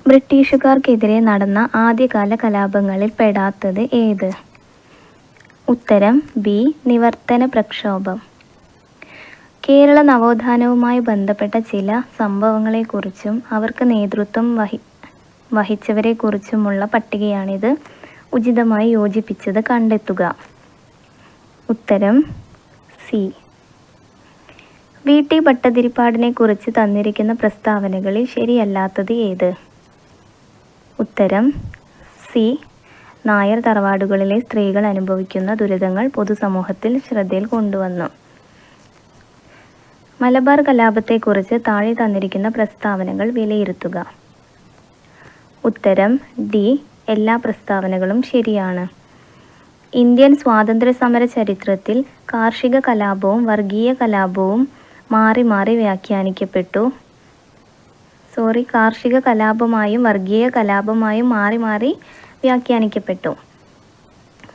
ബ്രിട്ടീഷുകാർക്കെതിരെ നടന്ന ആദ്യകാല കലാപങ്ങളിൽ പെടാത്തത് ഏത്? ഉത്തരം ബി. നിവർത്തന പ്രക്ഷോഭം. കേരള നവോത്ഥാനവുമായി ബന്ധപ്പെട്ട ചില സംഭവങ്ങളെക്കുറിച്ചും അവർക്ക് നേതൃത്വം വഹിച്ചവരെക്കുറിച്ചുമുള്ള പട്ടികയാണിത്. ഉചിതമായി യോജിപ്പിച്ചത് കണ്ടെത്തുക. ഉത്തരം സി. വി.ടി. ഭട്ടതിരിപ്പാടിനെക്കുറിച്ച് തന്നിരിക്കുന്ന പ്രസ്താവനകളിൽ ശരിയല്ലാത്തത് ഏത്? ഉത്തരം സി. നായർ തറവാടുകളിലെ സ്ത്രീകൾ അനുഭവിക്കുന്ന ദുരിതങ്ങൾ പൊതുസമൂഹത്തിൽ ശ്രദ്ധയിൽ കൊണ്ടുവന്നു. മലബാർ കലാപത്തെക്കുറിച്ച് താഴെ തന്നിരിക്കുന്ന പ്രസ്താവനകൾ വിലയിരുത്തുക. ഉത്തരം ഡി. എല്ലാ പ്രസ്താവനകളും ശരിയാണ്. ഇന്ത്യൻ സ്വാതന്ത്ര്യസമര ചരിത്രത്തിൽ കാർഷിക കലാപവും വർഗീയ കലാപവും മാറി മാറി വ്യാഖ്യാനിക്കപ്പെട്ടു. കാർഷിക കലാപമായും വർഗീയ കലാപമായും മാറി മാറി വ്യാഖ്യാനിക്കപ്പെട്ടു.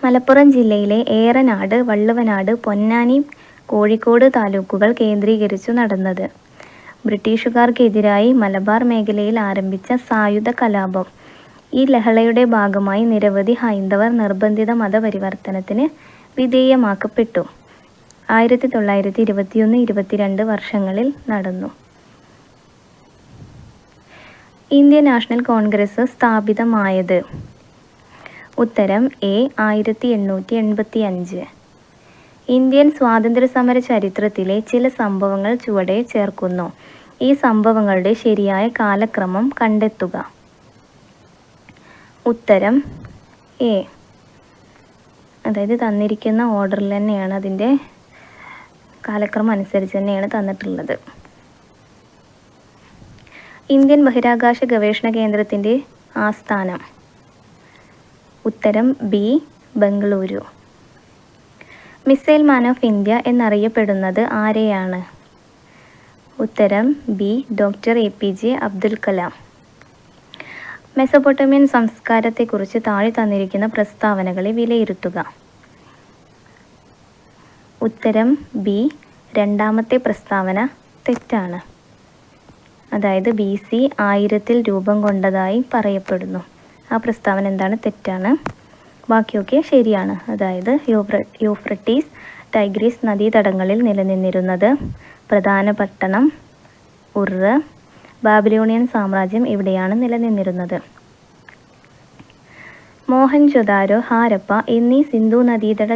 മലപ്പുറം ജില്ലയിലെ ഏറനാട്, വള്ളുവനാട്, പൊന്നാനി, കോഴിക്കോട് താലൂക്കുകൾ കേന്ദ്രീകരിച്ചു നടന്നത്. ബ്രിട്ടീഷുകാർക്കെതിരായി മലബാർ മേഖലയിൽ ആരംഭിച്ച സായുധ കലാപം. ഈ ലഹളയുടെ ഭാഗമായി നിരവധി ഹൈന്ദവർ നിർബന്ധിത മതപരിവർത്തനത്തിന് വിധേയമാക്കപ്പെട്ടു. 1921-22 വർഷങ്ങളിൽ നടന്നു. ഇന്ത്യൻ നാഷണൽ കോൺഗ്രസ് സ്ഥാപിതമായത്. ഉത്തരം എ. 1885. ഇന്ത്യൻ സ്വാതന്ത്ര്യസമര ചരിത്രത്തിലെ ചില സംഭവങ്ങൾ ചുവടെ ചേർക്കുന്നു. ഈ സംഭവങ്ങളുടെ ശരിയായ കാലക്രമം കണ്ടെത്തുക. ഉത്തരം എ. അതായത് തന്നിരിക്കുന്ന ഓർഡറിൽ തന്നെയാണ്, അതിൻ്റെ കാലക്രമം അനുസരിച്ച് തന്നെയാണ് തന്നിട്ടുള്ളത്. ഇന്ത്യൻ ബഹിരാകാശ ഗവേഷണ കേന്ദ്രത്തിൻ്റെ ആസ്ഥാനം. ഉത്തരം B. Bengaluru. Missile man of India എന്നറിയപ്പെടുന്നത് ആരെയാണ്? ഉത്തരം B. Doctor APJ Abdul Kalam. Mesopotamian സംസ്കാരത്തെക്കുറിച്ച് താഴെ തന്നിരിക്കുന്ന പ്രസ്താവനകളെ വിലയിരുത്തുക. ഉത്തരം ബി. രണ്ടാമത്തെ പ്രസ്താവന തെറ്റാണ്. അതായത് BC 1000 രൂപം കൊണ്ടതായി പറയപ്പെടുന്നു. ആ പ്രസ്താവന എന്താണ്? തെറ്റാണ്. ബാക്കിയൊക്കെ ശരിയാണ്. അതായത് യൂഫ്രട്ടീസ്, ടൈഗ്രീസ് നദീതടങ്ങളിൽ നിലനിന്നിരുന്നത്. പ്രധാന പട്ടണം ഉർ. ബാബിലോണിയൻ സാമ്രാജ്യം ഇവിടെയാണ് നിലനിന്നിരുന്നത്. മോഹൻജൊദാരോ, ഹാരപ്പ എന്നീ സിന്ധു നദീതട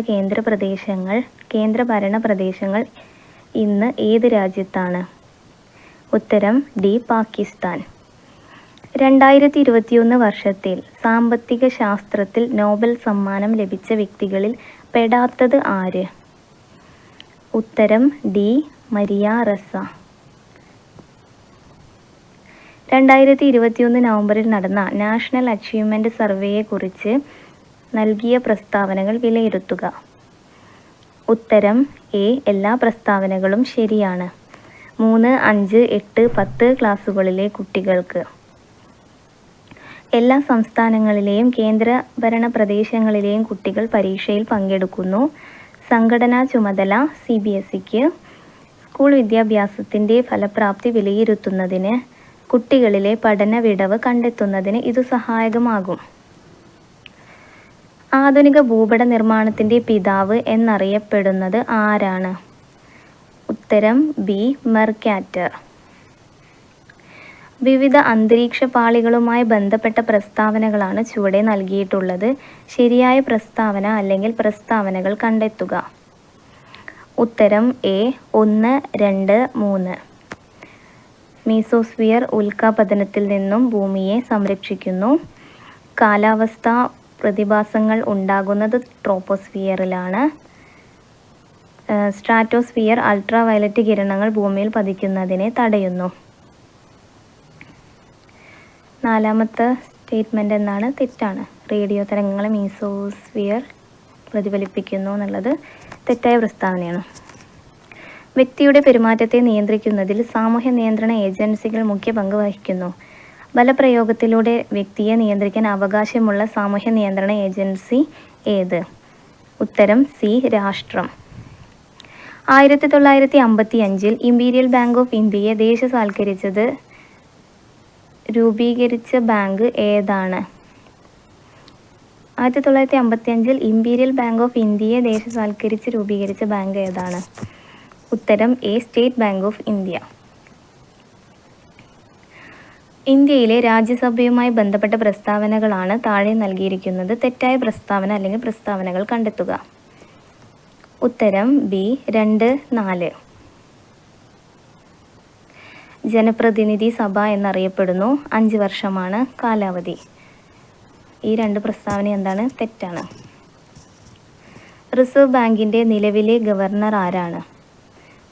കേന്ദ്രഭരണ പ്രദേശങ്ങൾ ഇന്ന് ഏത് രാജ്യത്താണ്? ഉത്തരം ഡി. പാകിസ്ഥാൻ. 2021 വർഷത്തിൽ സാമ്പത്തിക ശാസ്ത്രത്തിൽ നോബൽ സമ്മാനം ലഭിച്ച വ്യക്തികളിൽ പെടാത്തത് ആര്? ഉത്തരം ഡി. മരിയ റസ. 2021 നവംബറിൽ നടന്ന നാഷണൽ അച്ചീവ്മെൻറ്റ് സർവേയെക്കുറിച്ച് നൽകിയ പ്രസ്താവനകൾ വിലയിരുത്തുക. ഉത്തരം എ. എല്ലാ പ്രസ്താവനകളും ശരിയാണ്. 3, 5, 8, 10 ക്ലാസ്സുകളിലെ കുട്ടികൾക്ക് എല്ലാ സംസ്ഥാനങ്ങളിലെയും കേന്ദ്രഭരണ പ്രദേശങ്ങളിലെയും കുട്ടികൾ പരീക്ഷയിൽ പങ്കെടുക്കുന്നു. സംഘടനാ ചുമതല CBSEക്ക്. സ്കൂൾ വിദ്യാഭ്യാസത്തിൻ്റെ ഫലപ്രാപ്തി വിലയിരുത്തുന്നതിന്, കുട്ടികളിലെ പഠന വിടവ് കണ്ടെത്തുന്നതിന് ഇതു സഹായകമാകും. ആധുനിക ഭൂപട നിർമ്മാണത്തിൻ്റെ പിതാവ് എന്നറിയപ്പെടുന്നത് ആരാണ്? ഉത്തരം ബി. മെർക്കാറ്റർ. വിവിധ അന്തരീക്ഷ പാളികളുമായി ബന്ധപ്പെട്ട പ്രസ്താവനകളാണ് ചുവടെ നൽകിയിട്ടുള്ളത്. ശരിയായ പ്രസ്താവന അല്ലെങ്കിൽ പ്രസ്താവനകൾ കണ്ടെത്തുക. ഉത്തരം എ. 1, 2, 3. മീസോസ്ഫിയർ ഉൽക്കാപതനത്തിൽ നിന്നും ഭൂമിയെ സംരക്ഷിക്കുന്നു. കാലാവസ്ഥാ പ്രതിഭാസങ്ങൾ ഉണ്ടാകുന്നത് ട്രോപ്പോസ്ഫിയറിലാണ്. സ്ട്രാറ്റോസ്ഫിയർ അൾട്രാ വയലറ്റ് കിരണങ്ങൾ ഭൂമിയിൽ പതിക്കുന്നതിനെ തടയുന്നു. നാലാമത്തെ സ്റ്റേറ്റ്മെൻറ്റ് എന്നാണ്? തെറ്റാണ്. റേഡിയോ തരംഗങ്ങളെ മീസോസ്ഫിയർ പ്രതിഫലിപ്പിക്കുന്നു എന്നുള്ളത് തെറ്റായ പ്രസ്താവനയാണ്. വ്യക്തിയുടെ പെരുമാറ്റത്തെ നിയന്ത്രിക്കുന്നതിൽ സാമൂഹ്യ നിയന്ത്രണ ഏജൻസികൾ മുഖ്യ പങ്ക് വഹിക്കുന്നു. ബലപ്രയോഗത്തിലൂടെ വ്യക്തിയെ നിയന്ത്രിക്കാൻ അവകാശമുള്ള സാമൂഹ്യ നിയന്ത്രണ ഏജൻസി ഏത്? ഉത്തരം സി. രാഷ്ട്രം. 1955 ഇമ്പീരിയൽ ബാങ്ക് ഓഫ് ഇന്ത്യയെ ദേശസാൽക്കരിച്ചത് രൂപീകരിച്ച ബാങ്ക് ഏതാണ്? 1955 ഇംപീരിയൽ ബാങ്ക് ഓഫ് ഇന്ത്യയെ ദേശസാൽക്കരിച്ച് രൂപീകരിച്ച ബാങ്ക് ഏതാണ്? ഉത്തരം A. State bank of India. ഇന്ത്യയിലെ രാജ്യസഭയുമായി ബന്ധപ്പെട്ട പ്രസ്താവനകളാണ് താഴെ നൽകിയിരിക്കുന്നത്. തെറ്റായ പ്രസ്താവന അല്ലെങ്കിൽ പ്രസ്താവനകൾ കണ്ടെത്തുക. ഉത്തരം ബി. 2, 4. ജനപ്രതിനിധി സഭ എന്നറിയപ്പെടുന്നു. 5 വർഷമാണ് കാലാവധി. ഈ 2 പ്രസ്താവന എന്താണ്? തെറ്റാണ്. റിസർവ് ബാങ്കിൻ്റെ നിലവിലെ ഗവർണർ ആരാണ്?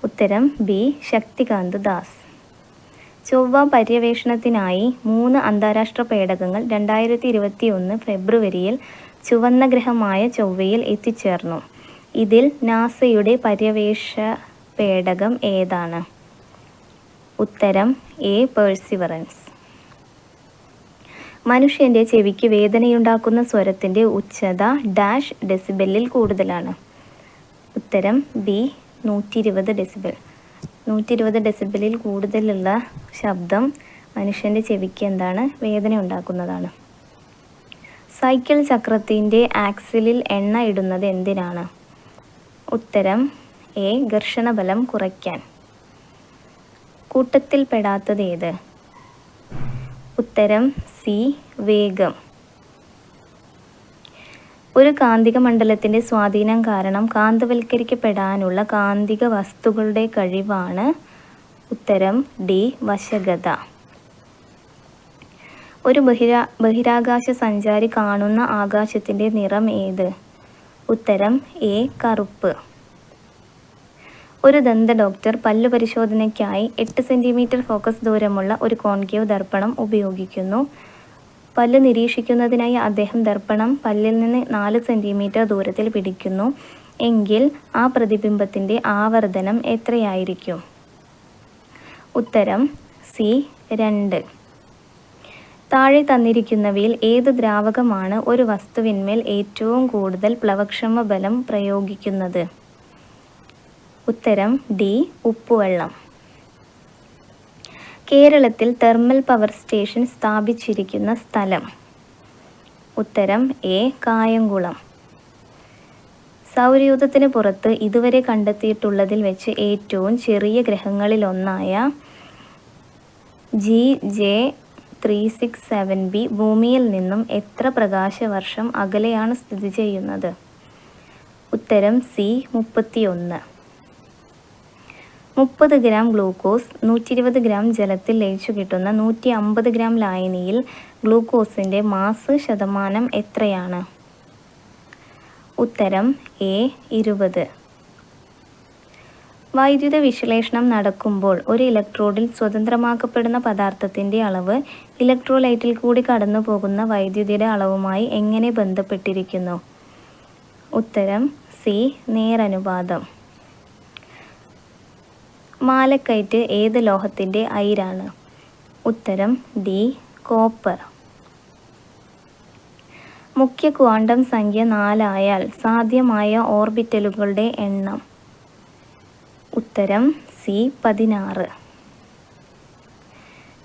ഉത്തരം ബി. ശക്തികാന്ത ദാസ്. ചൊവ്വ പര്യവേഷണത്തിനായി 3 അന്താരാഷ്ട്ര പേടകങ്ങൾ 2021 ഫെബ്രുവരിയിൽ ചുവന്ന ഗ്രഹമായ ചൊവ്വയിൽ എത്തിച്ചേർന്നു. ഇതിൽ നാസയുടെ പര്യവേഷ പേടകം ഏതാണ്? ഉത്തരം എ. പെർസിവറൻസ്. മനുഷ്യൻ്റെ ചെവിക്ക് വേദനയുണ്ടാക്കുന്ന സ്വരത്തിൻ്റെ ഉച്ചത ഡാഷ് ഡെസിബലിൽ കൂടുതലാണ്? ഉത്തരം ബി. 120 ഡെസിബൽ. 120 ഡെസിബലിൽ കൂടുതലുള്ള ശബ്ദം മനുഷ്യൻ്റെ ചെവിക്ക് എന്താണ്? വേദന ഉണ്ടാക്കുന്നതാണ്. സൈക്കിൾ ചക്രത്തിൻ്റെ ആക്സിലിൽ എണ്ണ ഇടുന്നത് എന്തിനാണ്? ഉത്തരം എ. ഘർഷണബലം കുറയ്ക്കാൻ. കൂട്ടത്തിൽപ്പെടാത്തത് ഏത്? ഉത്തരം സി. വേഗം. ഒരു കാന്തിക മണ്ഡലത്തിൻ്റെ സ്വാധീനം കാരണം കാന്തവൽക്കരിക്കപ്പെടാനുള്ള കാന്തിക വസ്തുക്കളുടെ കഴിവാണ്? ഉത്തരം ഡി. വശകത. ഒരു ബഹിരാകാശ സഞ്ചാരി കാണുന്ന ആകാശത്തിൻ്റെ നിറം ഏത്? ഉത്തരം എ. കറുപ്പ്. ഒരു ദന്ത ഡോക്ടർ പല്ലു പരിശോധനയ്ക്കായി 8 സെൻറ്റിമീറ്റർ ഫോക്കസ് ദൂരമുള്ള ഒരു കോൺകേവ് ദർപ്പണം ഉപയോഗിക്കുന്നു. പല്ല് നിരീക്ഷിക്കുന്നതിനായി അദ്ദേഹം ദർപ്പണം പല്ലിൽ നിന്ന് 4 സെൻറ്റിമീറ്റർ ദൂരത്തിൽ പിടിക്കുന്നു എങ്കിൽ ആ പ്രതിബിംബത്തിൻ്റെ ആവർത്തനം എത്രയായിരിക്കും? ഉത്തരം സി. 2. താഴെ തന്നിരിക്കുന്നവയിൽ ഏത് ദ്രാവകമാണ് ഒരു വസ്തുവിന്മേൽ ഏറ്റവും കൂടുതൽ പ്ലവക്ഷമ ബലം പ്രയോഗിക്കുന്നത്? ഉത്തരം ഡി. ഉപ്പുവെള്ളം. കേരളത്തിൽ തെർമൽ പവർ സ്റ്റേഷൻ സ്ഥാപിച്ചിരിക്കുന്ന സ്ഥലം? ഉത്തരം എ. കായംകുളം. സൗരയൂഥത്തിന് പുറത്ത് ഇതുവരെ കണ്ടെത്തിയിട്ടുള്ളതിൽ വെച്ച് ഏറ്റവും ചെറിയ ഗ്രഹങ്ങളിലൊന്നായ GJ367b ഭൂമിയിൽ നിന്നും എത്ര പ്രകാശവർഷം അകലെയാണ് സ്ഥിതി ചെയ്യുന്നത്? ഉത്തരം സി. 31. 30 ഗ്രാം ഗ്ലൂക്കോസ് 120 ഗ്രാം ജലത്തിൽ ലയിച്ചു കിട്ടുന്ന 150 ഗ്രാം ലായനിയിൽ ഗ്ലൂക്കോസിൻ്റെ മാസ് ശതമാനം എത്രയാണ്? ഉത്തരം എ. 20. വൈദ്യുത വിശ്ലേഷണം നടക്കുമ്പോൾ ഒരു ഇലക്ട്രോഡിൽ സ്വതന്ത്രമാക്കപ്പെടുന്ന പദാർത്ഥത്തിൻ്റെ അളവ് ഇലക്ട്രോലൈറ്റിൽ കൂടി കടന്നു പോകുന്ന വൈദ്യുതിയുടെ അളവുമായി എങ്ങനെ ബന്ധപ്പെട്ടിരിക്കുന്നു? ഉത്തരം സി. നേരനുപാതം. മാലക്കൈറ്റ് ഏത് ലോഹത്തിൻ്റെ അയിരാണ്? ഉത്തരം ഡി. കോപ്പർ. മുഖ്യ ക്വാണ്ടം സംഖ്യ 4 ആയാൽ സാധ്യമായ ഓർബിറ്റലുകളുടെ എണ്ണം? ഉത്തരം സി. 16.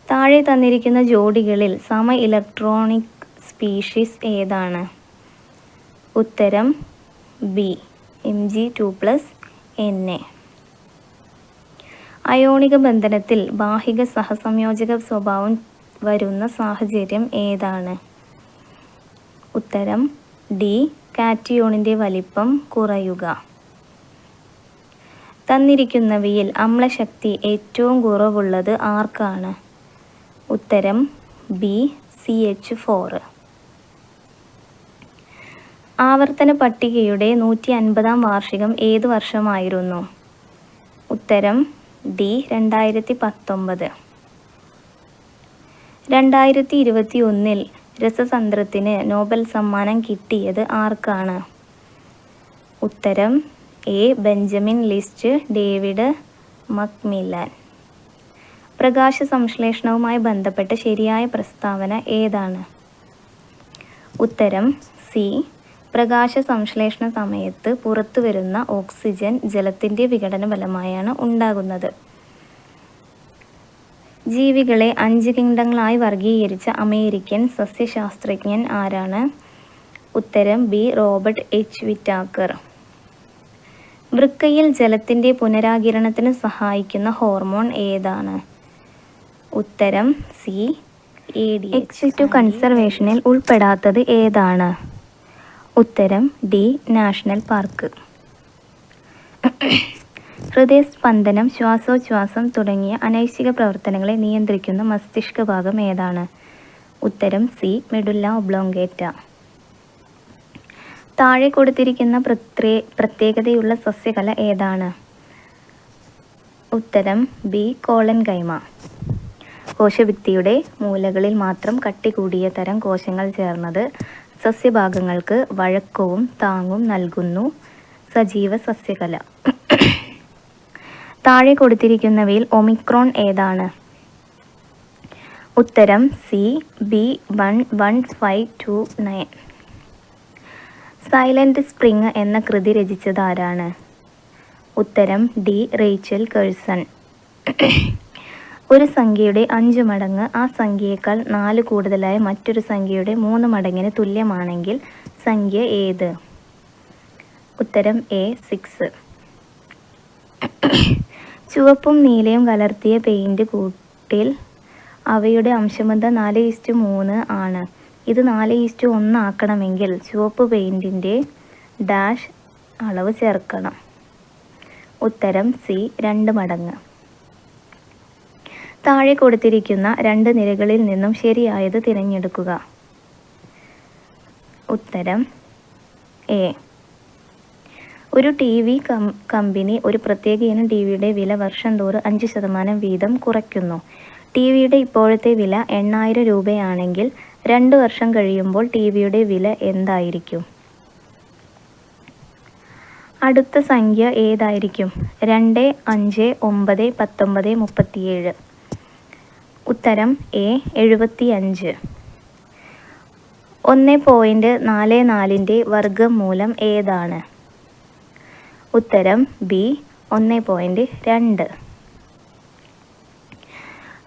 താഴെ തന്നിരിക്കുന്ന ജോഡികളിൽ സമ ഇലക്ട്രോണിക് സ്പീഷീസ് ഏതാണ്? ഉത്തരം ബി. Mg2+Na. അയോണിക ബന്ധനത്തിൽ ബാഹിക സഹസംയോജക സ്വഭാവം വരുന്ന സാഹചര്യം ഏതാണ്? ഉത്തരം ഡി. കാറ്റിയോണിൻ്റെ വലിപ്പം കുറയുക. തന്നിരിക്കുന്നവയിൽ അമ്ലശക്തി ഏറ്റവും കുറവുള്ളത് ആർക്കാണ്? ഉത്തരം ബി. CH4. ആവർത്തന പട്ടികയുടെ 150-ാം വാർഷികം ഏത് വർഷമായിരുന്നു? ഉത്തരം ഡി. 2019. 2021 രസതന്ത്രത്തിന് നോബൽ സമ്മാനം കിട്ടിയത് ആർക്കാണ്? ഉത്തരം A. Benjamin List, David MacMillan. പ്രകാശ സംശ്ലേഷണവുമായി ബന്ധപ്പെട്ട ശരിയായ പ്രസ്താവന ഏതാണ്? ഉത്തരം സി. പ്രകാശ സംശ്ലേഷണ സമയത്ത് പുറത്തുവരുന്ന ഓക്സിജൻ ജലത്തിൻ്റെ വിഘടന ഫലമായാണ് ഉണ്ടാകുന്നത്. ജീവികളെ 5 കിങ്ഡങ്ങളായി വർഗീകരിച്ച അമേരിക്കൻ സസ്യശാസ്ത്രജ്ഞൻ ആരാണ്? ഉത്തരം ബി. Robert H. വിറ്റാക്കർ. വൃക്കയിൽ ജലത്തിൻ്റെ പുനരാകിരണത്തിന് സഹായിക്കുന്ന ഹോർമോൺ ഏതാണ്? ഉത്തരം സി. എക്സിറ്റീവ് കൺസർവേഷനിൽ ഉൾപ്പെടാത്തത് ഏതാണ്? ഉത്തരം ഡി. National park. ഹൃദയസ്പന്ദനം, ശ്വാസോച്ഛ്വാസം തുടങ്ങിയ അനൈച്ഛിക പ്രവർത്തനങ്ങളെ നിയന്ത്രിക്കുന്ന മസ്തിഷ്ക ഭാഗം ഏതാണ്? ഉത്തരം സി. Medulla oblongata. താഴെ കൊടുത്തിരിക്കുന്ന പ്രത്യേകതയുള്ള സസ്യകല ഏതാണ്? ഉത്തരം ബി. കോളൻകൈമ. കോശഭിത്തിയുടെ മൂലകളിൽ മാത്രം കട്ടി കൂടിയ തരം കോശങ്ങൾ ചേർന്നത് സസ്യഭാഗങ്ങൾക്ക് വഴക്കവും താങ്ങും നൽകുന്നു. സജീവ സസ്യകല. താഴെ കൊടുത്തിരിക്കുന്നവയിൽ ഒമിക്രോൺ ഏതാണ്? ഉത്തരം സി. B11529. സൈലന്റ് സ്പ്രിംഗ് എന്ന കൃതി രചിച്ചത് ആരാണ്? ഉത്തരം ഡി. Rachel Curzon. ഒരു സംഖ്യയുടെ 5 മടങ്ങ് ആ സംഖ്യയേക്കാൾ 4 കൂടുതലായ മറ്റൊരു സംഖ്യയുടെ 3 മടങ്ങിന് തുല്യമാണെങ്കിൽ സംഖ്യ ഏത്? ഉത്തരം എ. 6. ചുവപ്പും നീലയും കലർത്തിയ പെയിന്റ് കൂട്ടിൽ അവയുടെ അംശബന്ധം 4:3 ആണ്. ഇത് 4:1 ആക്കണമെങ്കിൽ ചുവപ്പ് പെയിന്റിൻ്റെ ഡാഷ് അളവ് ചേർക്കണം. ഉത്തരം സി. 2 മടങ്ങ്. താഴെ കൊടുത്തിരിക്കുന്ന 2 നിരകളിൽ നിന്നും ശരിയായത് തിരഞ്ഞെടുക്കുക. ഉത്തരം എ. ഒരു TV കമ്പനി ഒരു പ്രത്യേക ഇനം ടിവിയുടെ വില വർഷം തോറും 5% വീതം കുറയ്ക്കുന്നു. ടിവിയുടെ ഇപ്പോഴത്തെ വില 8000 രൂപയാണെങ്കിൽ 2 വർഷം കഴിയുമ്പോൾ ടിവിയുടെ വില എന്തായിരിക്കും? അടുത്ത സംഖ്യ ഏതായിരിക്കും? 2, 5, 9, 19, 37. ഉത്തരം എ. 75. 1.44ൻ്റെ വർഗ്ഗമൂലം ഏതാണ്? ഉത്തരം ബി. 1.2.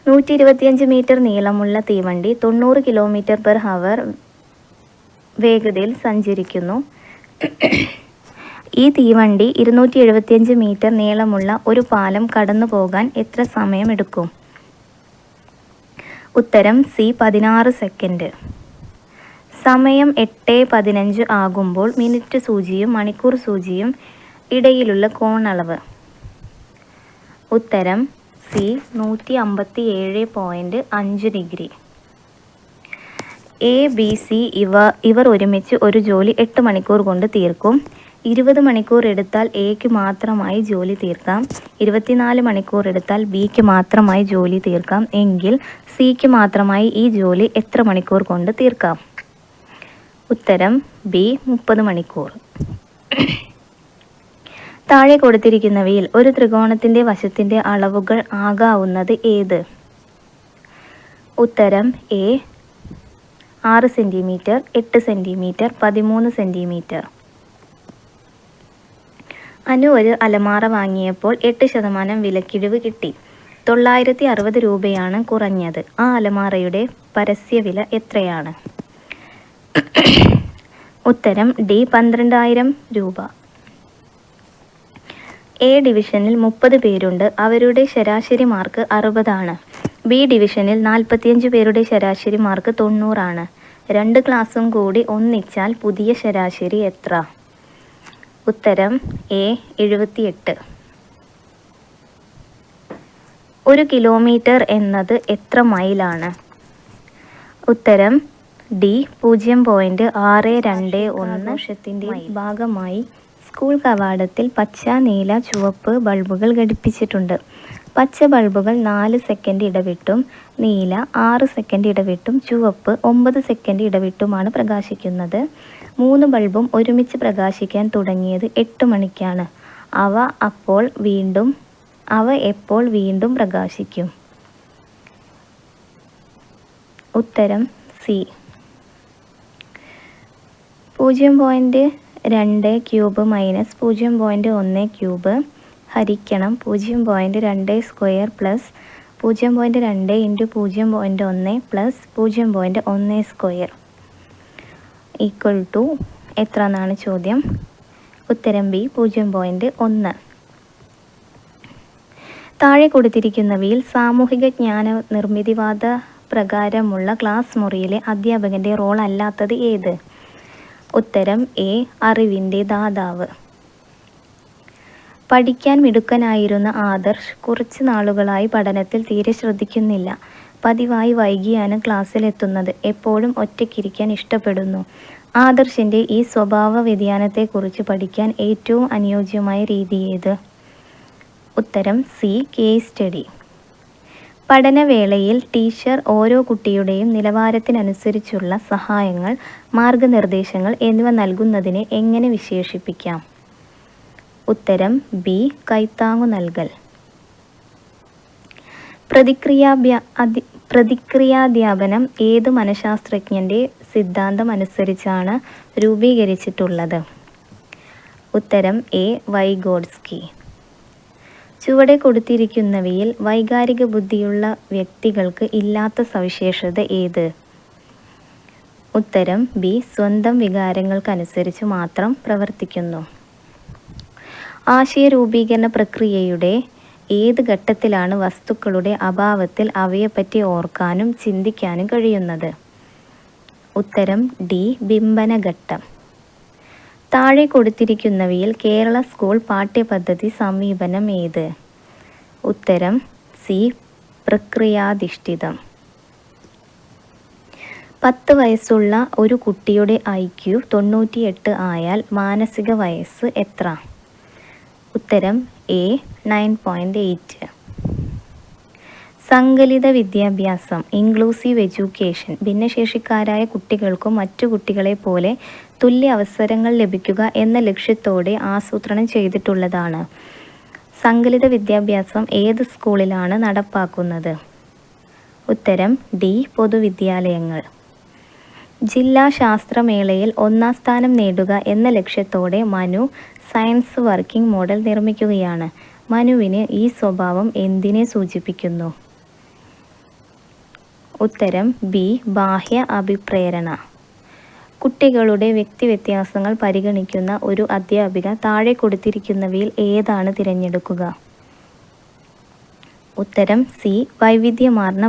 125 മീറ്റർ നീളമുള്ള തീവണ്ടി 90 km/h വേഗതയിൽ സഞ്ചരിക്കുന്നു. ഈ തീവണ്ടി 275 മീറ്റർ നീളമുള്ള ഒരു പാലം കടന്നു പോകാൻ എത്ര സമയമെടുക്കും? ഉത്തരം സി. 16 സെക്കൻഡ്. സമയം 8:15 ആകുമ്പോൾ മിനിറ്റ് സൂചിയും മണിക്കൂർ സൂചിയും ഇടയിലുള്ള കോണളവ്? ഉത്തരം C. 157.5 degree. A, B, C ഇവർ ഒരുമിച്ച് ഒരു ജോലി 8 മണിക്കൂർ കൊണ്ട് തീർക്കും. 20 മണിക്കൂർ എടുത്താൽ എക്ക് മാത്രമായി ജോലി തീർക്കാം. 24 മണിക്കൂർ എടുത്താൽ ബിക്ക് മാത്രമായി ജോലി തീർക്കാം. എങ്കിൽ സിക്ക് മാത്രമായി ഈ ജോലി എത്ര മണിക്കൂർ കൊണ്ട് തീർക്കാം? ഉത്തരം ബി. 30 മണിക്കൂർ. താഴെ കൊടുത്തിരിക്കുന്നവയിൽ ഒരു ത്രികോണത്തിൻ്റെ വശത്തിൻ്റെ അളവുകൾ ആകാവുന്നത് ഏത്? ഉത്തരം A. 6 centimetre, 8 centimetre, 13 centimetre. Anu ഒരു അലമാര വാങ്ങിയപ്പോൾ 8% വിലക്കിഴിവ് കിട്ടി. 960 രൂപയാണ് കുറഞ്ഞത്. ആ അലമാരയുടെ പരസ്യവില എത്രയാണ്? ഉത്തരം ഡി. 12,000 രൂപ. എ ഡിവിഷനിൽ 30 പേരുണ്ട്. അവരുടെ ശരാശരി മാർക്ക് 60 ആണ്. ബി ഡിവിഷനിൽ 45 പേരുടെ ശരാശരി മാർക്ക് 90 ആണ്. 2 ക്ലാസ്സും കൂടി ഒന്നിച്ചാൽ പുതിയ ശരാശരി എത്ര? ഉത്തരം എ. 78. 1 കിലോമീറ്റർ എന്നത് എത്ര മൈലാണ്? ഉത്തരം ഡി. 0.621 വർഷത്തിൻ്റെ ഭാഗമായി സ്കൂൾ കവാടത്തിൽ പച്ച, നീല, ചുവപ്പ് ബൾബുകൾ ഘടിപ്പിച്ചിട്ടുണ്ട്. പച്ച ബൾബുകൾ 4 സെക്കൻഡ് ഇടവിട്ടും നീല 6 സെക്കൻഡ് ഇടവിട്ടും ചുവപ്പ് 9 സെക്കൻഡ് ഇടവിട്ടുമാണ് പ്രകാശിക്കുന്നത്. 3 ബൾബും ഒരുമിച്ച് പ്രകാശിക്കാൻ തുടങ്ങിയത് 8 മണിക്കാണ്. അവ എപ്പോൾ വീണ്ടും പ്രകാശിക്കും? ഉത്തരം സി. 0.2 ക്യൂബ് മൈനസ് 0.1 ക്യൂബ് ഹരിക്കണം 0.2 square plus 0.2 into 0.1 plus 0.1 square equal to എത്ര എന്നാണ് ചോദ്യം. ഉത്തരം ബി 0.1. താഴെ കൊടുത്തിരിക്കുന്നവയിൽ സാമൂഹിക ജ്ഞാന നിർമ്മിതിവാദ പ്രകാരമുള്ള ക്ലാസ് മുറിയിലെ അധ്യാപകൻ്റെ റോൾ അല്ലാത്തത് ഏത്? ഉത്തരം എ അറിവിൻ്റെ ദാതാവ്. പഠിക്കാൻ മിടുക്കനായിരുന്ന ആദർശ് കുറച്ച് നാളുകളായി പഠനത്തിൽ തീരെ ശ്രദ്ധിക്കുന്നില്ല. പതിവായി വൈകിയാണ് ക്ലാസ്സിലെത്തുന്നത്. എപ്പോഴും ഒറ്റയ്ക്കിരിക്കാൻ ഇഷ്ടപ്പെടുന്നു. ആദർശിൻ്റെ ഈ സ്വഭാവ വ്യതിയാനത്തെക്കുറിച്ച് പഠിക്കാൻ ഏറ്റവും അനുയോജ്യമായ രീതി ഏത്? ഉത്തരം സി കേസ് സ്റ്റഡി. പഠനവേളയിൽ ടീച്ചർ ഓരോ കുട്ടിയുടെയും നിലവാരത്തിനനുസരിച്ചുള്ള സഹായങ്ങൾ, മാർഗനിർദ്ദേശങ്ങൾ എന്നിവ നൽകുന്നതിനെ എങ്ങനെ വിശേഷിപ്പിക്കാം? ഉത്തരം ബി കൈത്താങ്ങു നൽകൽ. പ്രതിക്രിയാധ്യാപനം ഏത് മനഃശാസ്ത്രജ്ഞൻ്റെ സിദ്ധാന്തം അനുസരിച്ചാണ് രൂപീകരിച്ചിട്ടുള്ളത്? ഉത്തരം എ വൈഗോട്സ്കി. ചുവടെ കൊടുത്തിരിക്കുന്നവയിൽ വൈകാരിക ബുദ്ധിയുള്ള വ്യക്തികൾക്ക് ഇല്ലാത്ത സവിശേഷത ഏത്? ഉത്തരം ബി സ്വന്തം വികാരങ്ങൾക്കനുസരിച്ച് മാത്രം പ്രവർത്തിക്കുന്നു. ആശയരൂപീകരണ പ്രക്രിയയുടെ ഏത് ഘട്ടത്തിലാണ് വസ്തുക്കളുടെ അഭാവത്തിൽ അവയെപ്പറ്റി ഓർക്കാനും ചിന്തിക്കാനും കഴിയുന്നത്? ഉത്തരം ഡി ബിംബനഘട്ടം. താഴെ കൊടുത്തിരിക്കുന്നവയിൽ കേരള സ്കൂൾ പാഠ്യപദ്ധതി സമീപനം ഏത്? ഉത്തരം സി പ്രക്രിയാധിഷ്ഠിതം. 10 വയസ്സുള്ള ഒരു കുട്ടിയുടെ IQ 98 ആയാൽ മാനസിക വയസ്സ് എത്ര? ഉത്തരം എ 9.8. സങ്കലിത വിദ്യാഭ്യാസം ഇൻക്ലൂസീവ് എഡ്യൂക്കേഷൻ ഭിന്നശേഷിക്കാരായ കുട്ടികൾക്കും മറ്റു കുട്ടികളെ പോലെ തുല്യ അവസരങ്ങൾ ലഭിക്കുക എന്ന ലക്ഷ്യത്തോടെ ആസൂത്രണം ചെയ്തിട്ടുള്ളതാണ്. സങ്കലിത വിദ്യാഭ്യാസം ഏത് സ്കൂളിലാണ് നടപ്പാക്കുന്നത്? ഉത്തരം ഡി പൊതുവിദ്യാലയങ്ങൾ. ജില്ലാ ശാസ്ത്രമേളയിൽ 1ാം സ്ഥാനം നേടുക എന്ന ലക്ഷ്യത്തോടെ മനു സയൻസ് വർക്കിംഗ് മോഡൽ നിർമ്മിക്കുകയാണ്. മനുവിന് ഈ സ്വഭാവം എന്തിനെ സൂചിപ്പിക്കുന്നു? ഉത്തരം ബി ബാഹ്യ അഭിപ്രേരണ. കുട്ടികളുടെ വ്യക്തിവ്യത്യാസങ്ങൾ പരിഗണിക്കുന്ന ഒരു അധ്യാപിക താഴെ കൊടുത്തിരിക്കുന്നവയിൽ ഏതാണ് തിരഞ്ഞെടുക്കുക? ഉത്തരം സി വൈവിധ്യമാർന്ന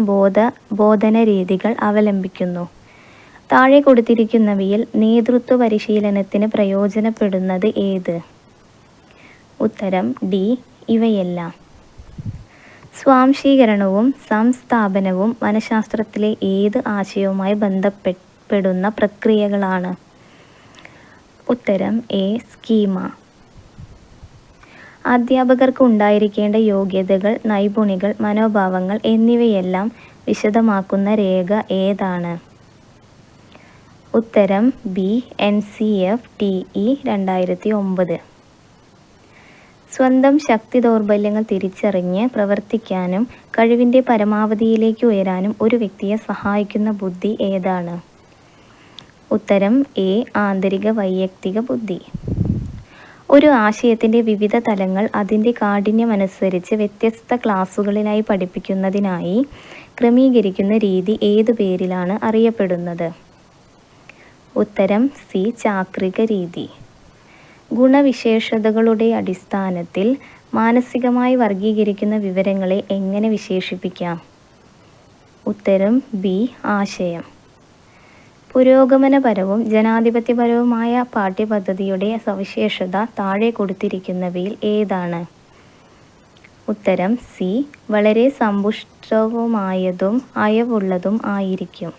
ബോധന രീതികൾ അവലംബിക്കുന്നു. താഴെ കൊടുത്തിരിക്കുന്നവയിൽ നേതൃത്വ പരിശീലനത്തിന് പ്രയോജനപ്പെടുന്നത് ഏത്? ഉത്തരം ഡി ഇവയെല്ലാം. സ്വാംശീകരണവും സംസ്ഥാപനവും മനഃശാസ്ത്രത്തിലെ ഏത് ആശയവുമായി ബന്ധപ്പെടുന്ന പ്രക്രിയകളാണ്? ഉത്തരം എ സ്കീമ. അധ്യാപകർക്ക് ഉണ്ടായിരിക്കേണ്ട യോഗ്യതകൾ, നൈപുണികൾ, മനോഭാവങ്ങൾ എന്നിവയെല്ലാം വിശദമാക്കുന്ന രേഖ ഏതാണ്? ഉത്തരം ബി NCFTE 2009. സ്വന്തം ശക്തി ദൗർബല്യങ്ങൾ തിരിച്ചറിഞ്ഞ് പ്രവർത്തിക്കാനും കഴിവിൻ്റെ പരമാവധിയിലേക്ക് ഉയരാനും ഒരു വ്യക്തിയെ സഹായിക്കുന്ന ബുദ്ധി ഏതാണ്? ഉത്തരം എ ആന്തരിക വൈയക്തിക ബുദ്ധി. ഒരു ആശയത്തിൻ്റെ വിവിധ തലങ്ങൾ അതിൻ്റെ കാഠിന്യമനുസരിച്ച് വ്യത്യസ്ത ക്ലാസുകളിലായി പഠിപ്പിക്കുന്നതിനായി ക്രമീകരിക്കുന്ന രീതി ഏതു പേരിലാണ് അറിയപ്പെടുന്നത്? ഉത്തരം സി ചാക്രിക രീതി. ഗുണവിശേഷതകളുടെ അടിസ്ഥാനത്തിൽ മാനസികമായി വർഗീകരിക്കുന്ന വിവരങ്ങളെ എങ്ങനെ വിശേഷിപ്പിക്കാം? ഉത്തരം ബി ആശയം. പുരോഗമനപരവും ജനാധിപത്യപരവുമായ പാഠ്യപദ്ധതിയുടെ സവിശേഷത താഴെ കൊടുത്തിരിക്കുന്നവയിൽ ഏതാണ്? ഉത്തരം സി വളരെ സമ്പുഷ്ടവുമായതും അയവുള്ളതും ആയിരിക്കും.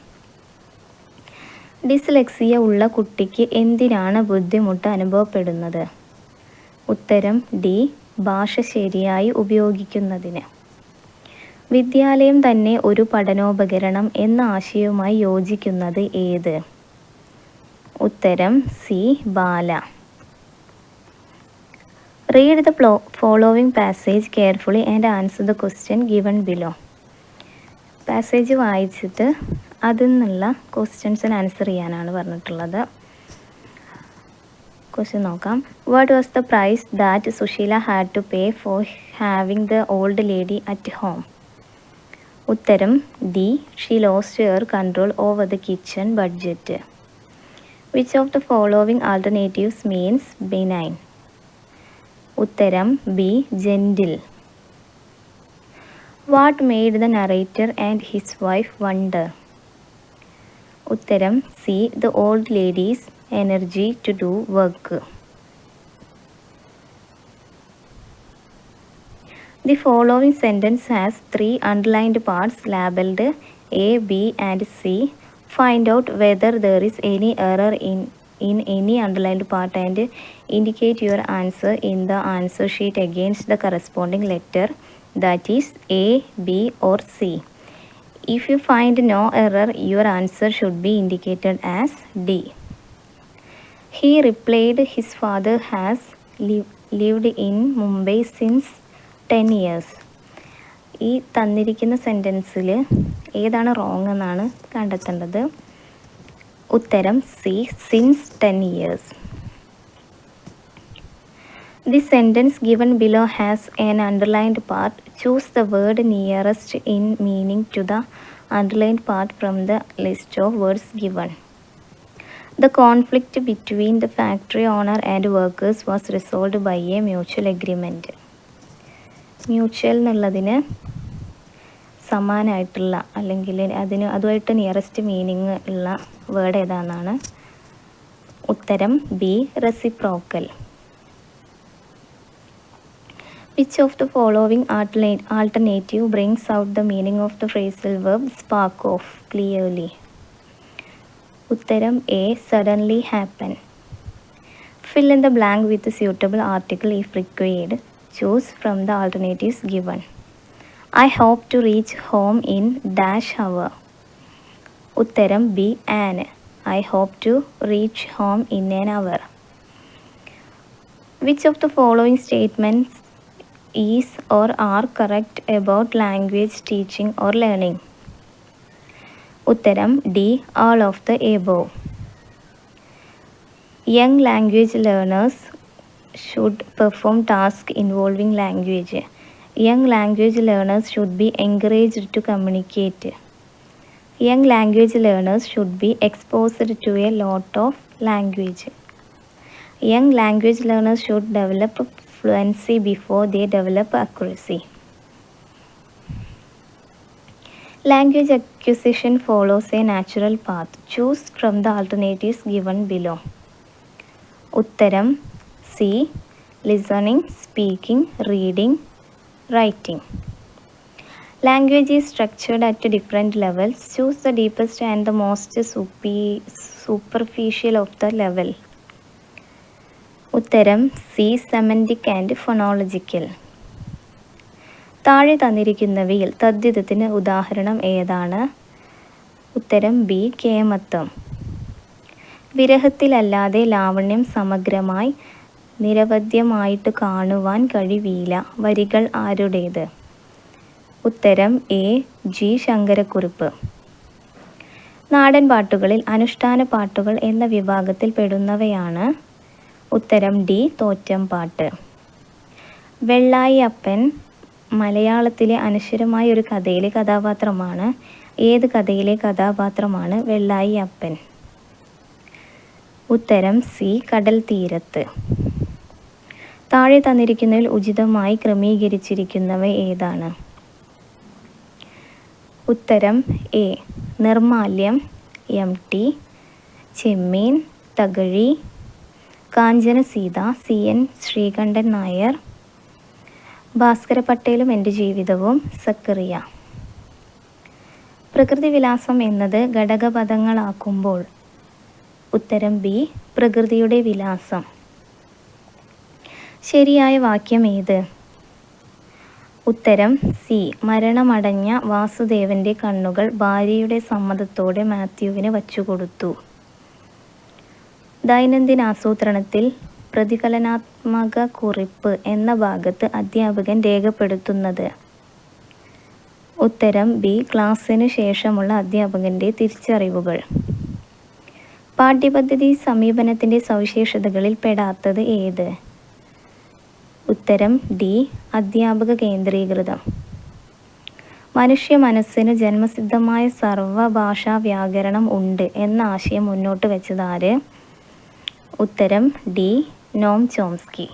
ഡിസ്ലെക്സിയ ഉള്ള കുട്ടിക്ക് എന്തിനാണ് ബുദ്ധിമുട്ട് അനുഭവപ്പെടുന്നത്? ഉത്തരം ഡി ഭാഷ ശരിയായി ഉപയോഗിക്കുന്നതിന്. വിദ്യാലയം തന്നെ ഒരു പഠനോപകരണം എന്ന ആശയവുമായി യോജിക്കുന്നത് ഏത്? ഉത്തരം C Bala. Read the following passage carefully and answer the question given below. Passage വായിച്ചിട്ട് അതിൽ നിന്നുള്ള ക്വസ്റ്റ്യൻസിന് ആൻസർ ചെയ്യാനാണ് പറഞ്ഞിട്ടുള്ളത്. ക്വസ്റ്റ്യൻ നോക്കാം. What was the price that Sushila had to pay for having the old lady at home? ഉത്തരം D. She lost her control over the kitchen budget. Which of the following alternatives means benign? ഉത്തരം B. Gentle. What made the narrator and his wife wonder? ഉത്തരം C. The old ladies energy to do work. The following sentence has 3 underlined parts labeled A, B and C. Find out whether there is any error in any underlined part and indicate your answer in the answer sheet against the corresponding letter, that is A, B or C. If you find no error, your answer should be indicated as D. He replied his father has lived in Mumbai since 10 years. ഈ തന്നിരിക്കുന്ന സെൻറ്റൻസിൽ ഏതാണ് wrong എന്നാണ് കണ്ടെത്തേണ്ടത്. ഉത്തരം C. Since 10 years. The sentence given below has an underlined part. Choose the word nearest in meaning to the underlined part from the list of words given. The conflict between the factory owner and workers was resolved by a mutual agreement. Mutual എന്നുള്ളതിന് സമാനമായിട്ടുള്ള അല്ലെങ്കിൽ അതുമായിട്ട് nearest meaning ഉള്ള word ഏതാണെന്നാണ്. ഉത്തരം B. Reciprocal. Which of the following alternative brings out the meaning of the phrasal verb spark off clearly? ഉത്തരം A. suddenly happen. Fill in the blank with a suitable article if required. Choose from the alternatives given. I hope to reach home in dash hour. ഉത്തരം B. an. I hope to reach home in an hour. Which of the following statements is or are correct about language teaching or learning? ഉത്തരം D. all of the above. Young language learners should perform tasks involving language. Young language learners should be encouraged to communicate. Young language learners should be exposed to a lot of language. Young language learners should develop fluency before they develop accuracy. Language acquisition follows a natural path. Choose from the alternatives given below. ഉത്തരം C. listening, speaking, reading, writing. Language is structured at different levels. Choose the deepest and the most superficial of the level. ഉത്തരം C. semantic and phonological. താഴെ തന്നിരിക്കുന്നവയിൽ തദ്ധിതത്തിന് ഉദാഹരണം ഏതാണ്? ഉത്തരം B. കേമത്വം. വിരഹത്തിലല്ലാതെ ലാവണ്യം സമഗ്രമായി നിരവധ്യമായിട്ട് കാണുവാൻ കഴിവില്ല. വരികൾ ആരുടേത്? ഉത്തരം എ. ജി. ശങ്കരക്കുറുപ്പ്. നാടൻ പാട്ടുകളിൽ അനുഷ്ഠാന പാട്ടുകൾ എന്ന വിഭാഗത്തിൽ പെടുന്നവയാണ്. ഉത്തരം ഡി. തോറ്റം പാട്ട്. വെള്ളായി അപ്പൻ മലയാളത്തിലെ അനശ്വരമായ ഒരു കഥയിലെ കഥാപാത്രമാണ്. ഏത് കഥയിലെ കഥാപാത്രമാണ് വെള്ളായി അപ്പൻ? ഉത്തരം സി. കടൽ തീരത്ത്. താഴെ തന്നിരിക്കുന്നതിൽ ഉചിതമായി ക്രമീകരിച്ചിരിക്കുന്നവ ഏതാണ്? ഉത്തരം A. Nirmalyam, MT, Chemmeen, Thakazhi, Kanchana Sita, CN Sreekandan Nair, Bhaskara പട്ടേലും എൻ്റെ ജീവിതവും, സക്കറിയ. പ്രകൃതിവിലാസം എന്നത് ഘടകപദങ്ങളാക്കുമ്പോൾ? ഉത്തരം ബി. പ്രകൃതിയുടെ വിലാസം. ശരിയായ വാക്യം ഏത്? ഉത്തരം സി. മരണമടഞ്ഞ വാസുദേവൻ്റെ കണ്ണുകൾ ഭാര്യയുടെ സമ്മതത്തോടെ മാത്യുവിന് വച്ചുകൊടുത്തു. ദൈനംദിനാസൂത്രണത്തിൽ പ്രതിഫലനാത്മക കുറിപ്പ് എന്ന ഭാഗത്ത് അധ്യാപകൻ രേഖപ്പെടുത്തുന്നത്? ഉത്തരം ബി. ക്ലാസ്സിനു ശേഷമുള്ള അധ്യാപകൻ്റെ തിരിച്ചറിവുകൾ. പാഠ്യപദ്ധതി സമീപനത്തിൻ്റെ സവിശേഷതകളിൽ പെടാത്തത് ഏത്? ഉത്തരം ഡി. അധ്യാപക കേന്ദ്രീകൃതം. മനുഷ്യ മനസ്സിന് ജന്മസിദ്ധമായ സർവഭാഷാ വ്യാകരണം ഉണ്ട് എന്ന ആശയം മുന്നോട്ട് വെച്ചതാര്? ഉത്തരം ഡി. Noam Chomsky.